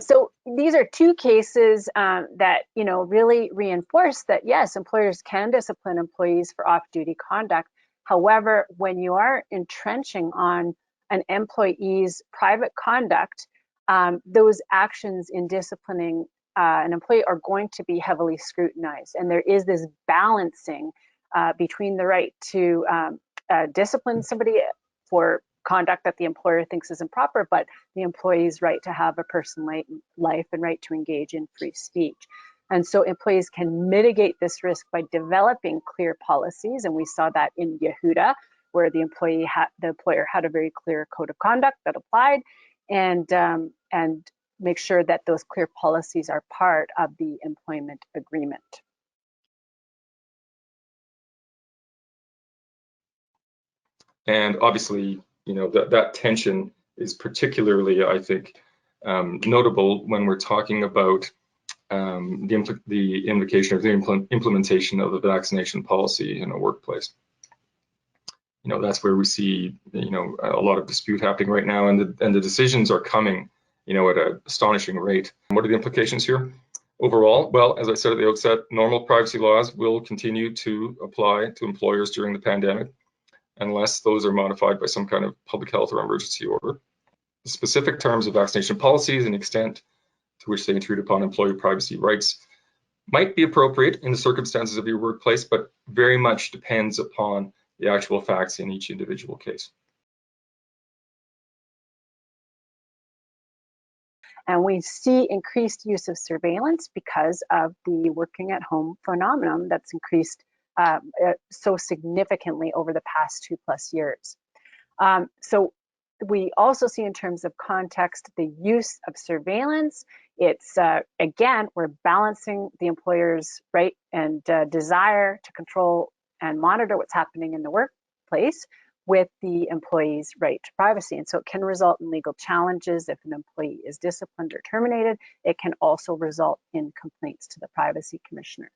So these are two cases that really reinforce that yes, employers can discipline employees for off-duty conduct. However, when you are entrenching on an employee's private conduct, those actions in disciplining an employee are going to be heavily scrutinized, and there is this balancing between the right to discipline somebody for conduct that the employer thinks is improper, but the employee's right to have a personal life and right to engage in free speech. And so employees can mitigate this risk by developing clear policies, and we saw that in Yehuda, where the employer had a very clear code of conduct that applied, and make sure that those clear policies are part of the employment agreement. And obviously, that tension is particularly, I think, notable when we're talking about the invocation or the implementation of the vaccination policy in a workplace. That's where we see, a lot of dispute happening right now, and the decisions are coming, at an astonishing rate. What are the implications here? Overall, well, as I said at the outset, normal privacy laws will continue to apply to employers during the pandemic, unless those are modified by some kind of public health or emergency order. The specific terms of vaccination policies and extent to which they intrude upon employee privacy rights might be appropriate in the circumstances of your workplace, but very much depends upon the actual facts in each individual case. And we see increased use of surveillance because of the working at home phenomenon that's increased so significantly over the past 2+ years. So we also see, in terms of context, the use of surveillance. It's again, we're balancing the employer's right and desire to control and monitor what's happening in the workplace with the employee's right to privacy. And so it can result in legal challenges if an employee is disciplined or terminated. It can also result in complaints to the privacy commissioner.